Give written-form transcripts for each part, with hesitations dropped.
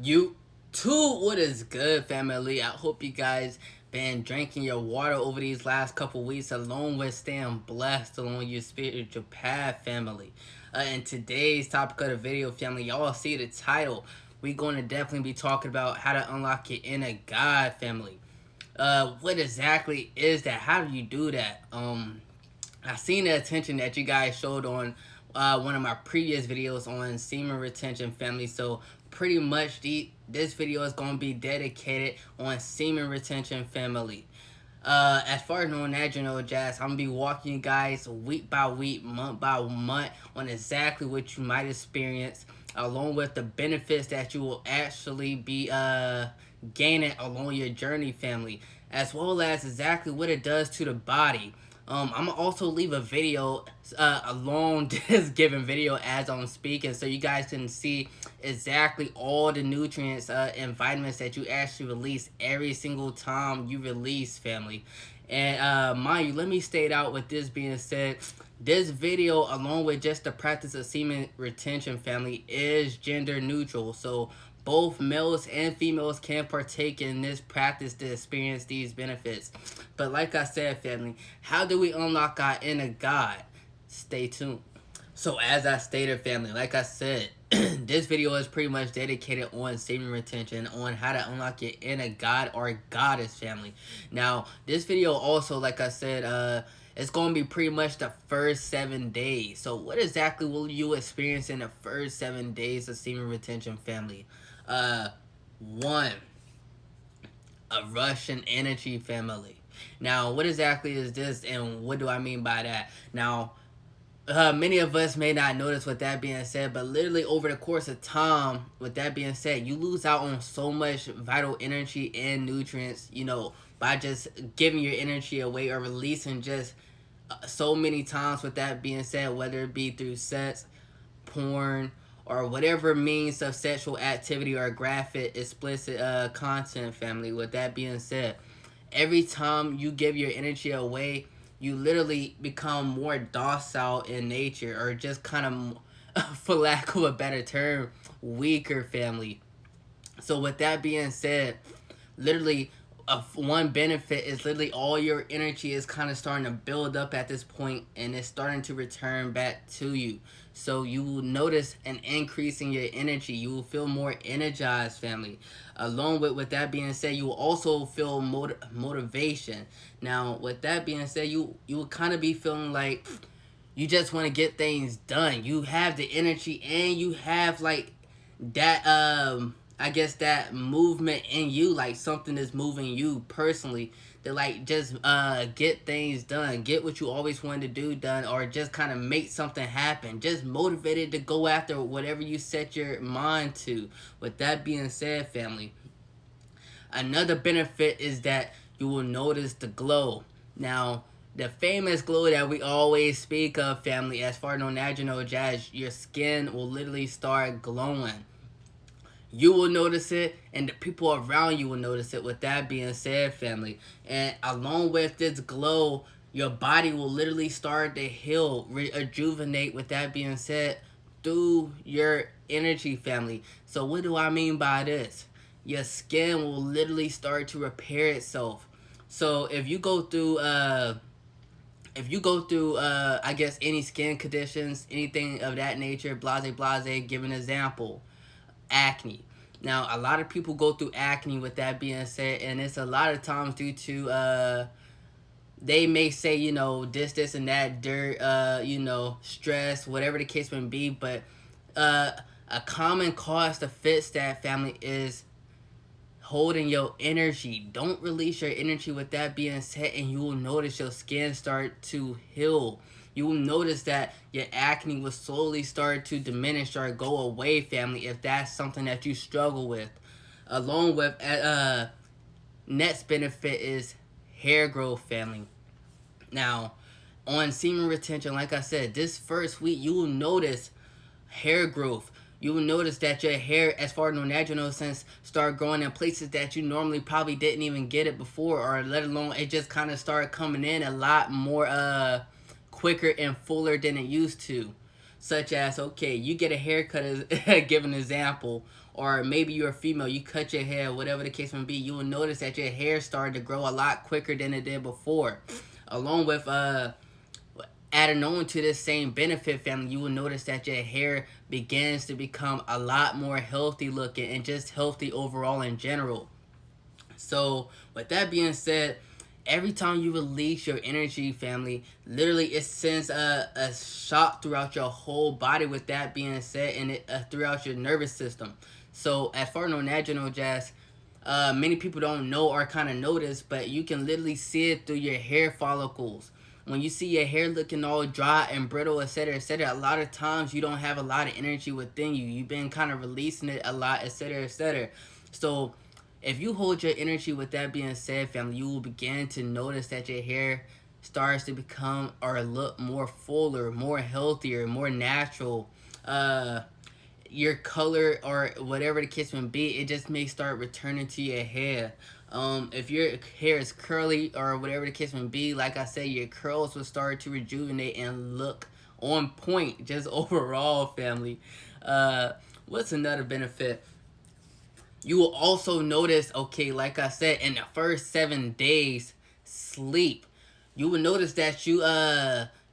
You too, what is good, family? I hope you guys been drinking your water over these last couple weeks, along with staying blessed along your spiritual path, family. In today's topic of the video, family, y'all see the title. We're going to definitely be talking about how to unlock your inner God, family. What exactly is that? How do you do that? I seen the attention that you guys showed on one of my previous videos on semen retention, family. So pretty much this video is going to be dedicated on semen retention, family. As far as knowing that, Jazz, I'm going to be walking you guys week by week, month by month on exactly what you might experience, along with the benefits that you will actually be gaining along your journey, family, as well as exactly what it does to the body. I'm gonna also leave a video along this given video as I'm speaking, so you guys can see exactly all the nutrients and vitamins that you actually release every single time you release, family. And mind you, let me state out with this being said, this video, along with just the practice of semen retention, family, is gender neutral. So both males and females can partake in this practice to experience these benefits. But like I said, family, how do we unlock our inner God? Stay tuned. So as I stated, family, like I said, this video is pretty much dedicated on semen retention, on how to unlock your inner God or goddess, family. Now, this video also, like I said, it's going to be pretty much the first 7 days. So what exactly will you experience in the first 7 days of semen retention, family? One, a rush in energy, family. Now, what exactly is this, and what do I mean by that? Now, many of us may not notice with that being said, but literally over the course of time, with that being said, you lose out on so much vital energy and nutrients, by just giving your energy away or releasing just so many times. With that being said, whether it be through sex, porn, or whatever means of sexual activity or graphic, explicit content, family. With that being said, every time you give your energy away, you literally become more docile in nature, or just kind of, for lack of a better term, weaker, family. So with that being said, literally, one benefit is literally all your energy is kind of starting to build up at this point, and it's starting to return back to you. So you will notice an increase in your energy. You will feel more energized, family. Along with that being said, you will also feel motivation. Now, with that being said, you will kind of be feeling like you just want to get things done. You have the energy, and you have like that I guess that movement in you, like something is moving you personally to like just get things done, get what you always wanted to do done, or just kind of make something happen, just motivated to go after whatever you set your mind to. With that being said, family, another benefit is that you will notice the glow. Now, the famous glow that we always speak of, family, as far as no natural jazz, your skin will literally start glowing. You will notice it, and the people around you will notice it. With that being said, family, and along with this glow, your body will literally start to heal, rejuvenate. With that being said, through your energy, family. So what do I mean by this? Your skin will literally start to repair itself. So if you go through I guess any skin conditions, anything of that nature, blase, give an example, acne. Now, a lot of people go through acne, with that being said, and it's a lot of times due to they may say, this and that, dirt, stress, whatever the case may be. But a common cause to fix that, family, is holding your energy. Don't release your energy. With that being said, and you will notice your skin start to heal. You will notice that your acne will slowly start to diminish or go away, family, if that's something that you struggle with. Along with next benefit is hair growth, family. Now, on semen retention, like I said, this first week you will notice hair growth. You will notice that your hair, as far as no natural sense, start growing in places that you normally probably didn't even get it before, or let alone it just kind of started coming in a lot more quicker and fuller than it used to. Such as, okay, you get a haircut, as give an example, or maybe you're a female, you cut your hair, whatever the case may be, you will notice that your hair started to grow a lot quicker than it did before. Along with adding on to this same benefit, family, you will notice that your hair begins to become a lot more healthy looking and just healthy overall in general. So with that being said, every time you release your energy, family, literally it sends a shock throughout your whole body. With that being said, and it throughout your nervous system. So as far as no natural jazz, many people don't know or kind of notice, but you can literally see it through your hair follicles. When you see your hair looking all dry and brittle, etc., etc., a lot of times you don't have a lot of energy within you. You've been kind of releasing it a lot, etc., etc. So if you hold your energy, with that being said, family, you will begin to notice that your hair starts to become or look more fuller, more healthier, more natural. Your color or whatever the case may be, it just may start returning to your hair. If your hair is curly or whatever the case may be, like I said, your curls will start to rejuvenate and look on point, just overall, family. What's another benefit? You will also notice, okay, like I said, in the first 7 days, sleep. You will notice that you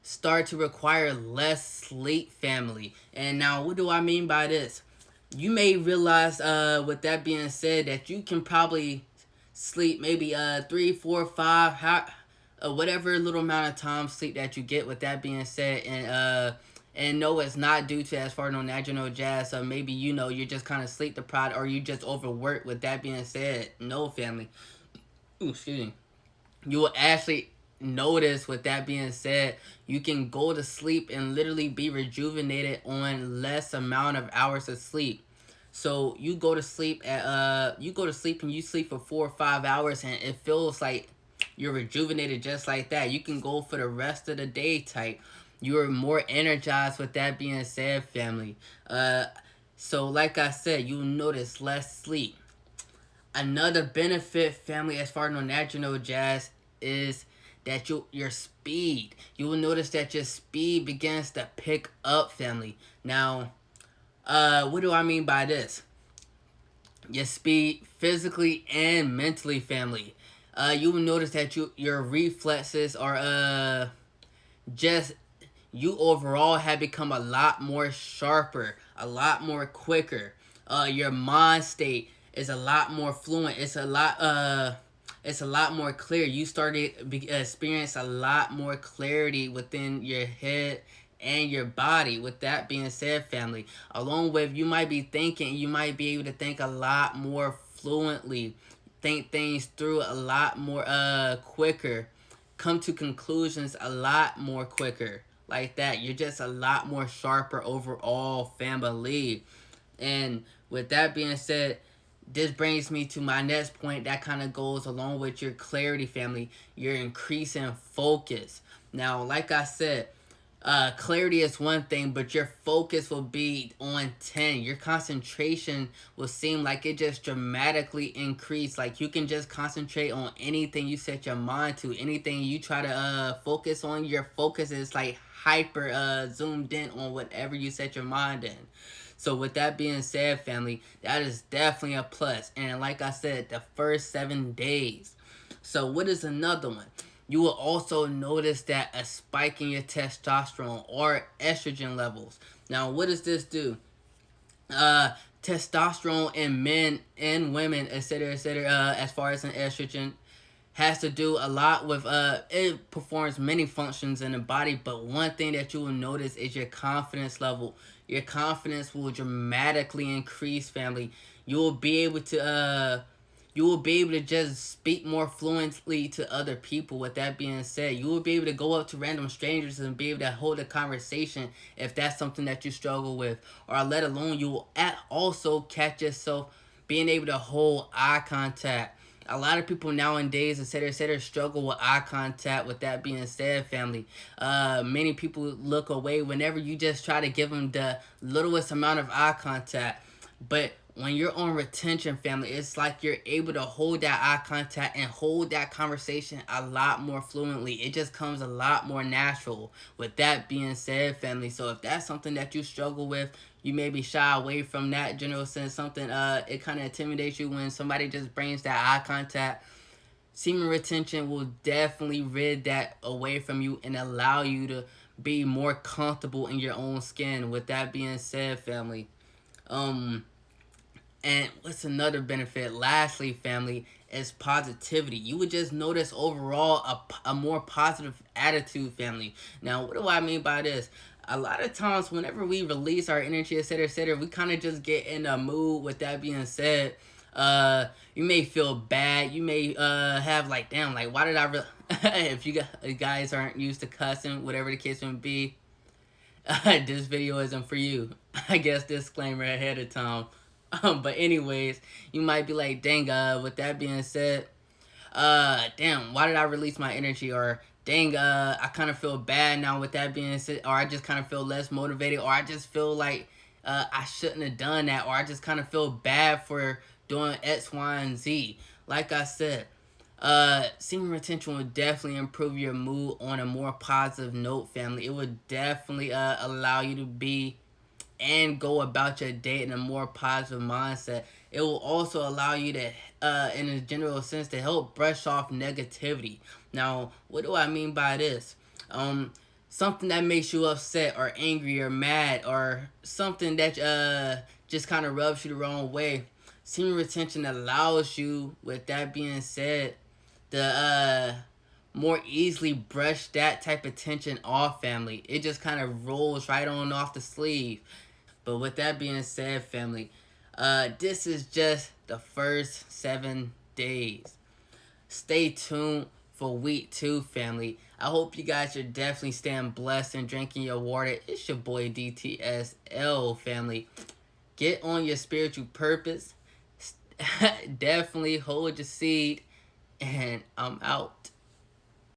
start to require less sleep, family. And now, what do I mean by this? You may realize, with that being said, that you can probably sleep maybe 3, 4, 5, whatever little amount of time sleep that you get. With that being said, and no, it's not due to as far as no natural jazz. So maybe you're just kind of sleep deprived or you just overworked. With that being said, no, family. Ooh, excuse me. You will actually notice, with that being said, you can go to sleep and literally be rejuvenated on less amount of hours of sleep. So you go to sleep and you sleep for 4 or 5 hours and it feels like you're rejuvenated just like that. You can go for the rest of the day type. You're more energized, with that being said, family. So like I said, you notice less sleep. Another benefit, family, as far as no natural jazz, is that your speed. You will notice that your speed begins to pick up, family. Now, what do I mean by this? Your speed physically and mentally, family. You will notice that your reflexes are just you overall have become a lot more sharper, a lot more quicker. Your mind state is a lot more fluent. It's a lot more clear. You started experience a lot more clarity within your head and your body. With that being said, family, along with you might be thinking, you might be able to think a lot more fluently, think things through a lot more quicker, come to conclusions a lot more quicker. Like that, you're just a lot more sharper overall, family. And with that being said, this brings me to my next point that kind of goes along with your clarity, family. You're increasing focus. Now, like I said, clarity is one thing, but your focus will be on 10. Your concentration will seem like it just dramatically increased. Like you can just concentrate on anything you set your mind to. Anything you try to focus on, your focus is like hyper zoomed in on whatever you set your mind in. So with that being said, family, that is definitely a plus. And like I said, the first 7 days. So what is another one? You will also notice that a spike in your testosterone or estrogen levels. Now, what does this do? Testosterone in men and women, etc., etc., as far as an estrogen, has to do a lot with it performs many functions in the body, but one thing that you will notice is your confidence level. Your confidence will dramatically increase, family. You will be able to just speak more fluently to other people. With that being said, you will be able to go up to random strangers and be able to hold a conversation if that's something that you struggle with, or let alone you will also catch yourself being able to hold eye contact. A lot of people nowadays, etc., struggle with eye contact. With that being said, family, many people look away whenever you just try to give them the littlest amount of eye contact. But when you're on retention, family, it's like you're able to hold that eye contact and hold that conversation a lot more fluently. It just comes a lot more natural. With that being said, family, so if that's something that you struggle with, you maybe shy away from that general sense. Something it kind of intimidates you when somebody just brings that eye contact. Semen retention will definitely rid that away from you and allow you to be more comfortable in your own skin. With that being said, family, um and what's another benefit? Lastly, family, is positivity. You would just notice overall a more positive attitude, family. Now, what do I mean by this? A lot of times, whenever we release our energy, etc., we kind of just get in a mood. With that being said, you may feel bad. You may have like, damn, like, why did I? If you guys aren't used to cussing, whatever the case may be, this video isn't for you. I guess disclaimer ahead of time. But anyways, you might be like, dang, with that being said, damn, why did I release my energy? Or dang, I kind of feel bad now with that being said, or I just kind of feel less motivated, or I just feel like I shouldn't have done that, or I just kind of feel bad for doing X, Y, and Z. Like I said, semen retention would definitely improve your mood on a more positive note, family. It would definitely allow you to be and go about your day in a more positive mindset. It will also allow you to, in a general sense, to help brush off negativity. Now, what do I mean by this? Something that makes you upset or angry or mad, or something that just kind of rubs you the wrong way. Semen retention allows you, with that being said, to more easily brush that type of tension off, family. It just kind of rolls right on off the sleeve. But with that being said, family, this is just the first 7 days. Stay tuned for week 2, family. I hope you guys are definitely staying blessed and drinking your water. It's your boy DTSL, family. Get on your spiritual purpose. Definitely hold your seed. And I'm out.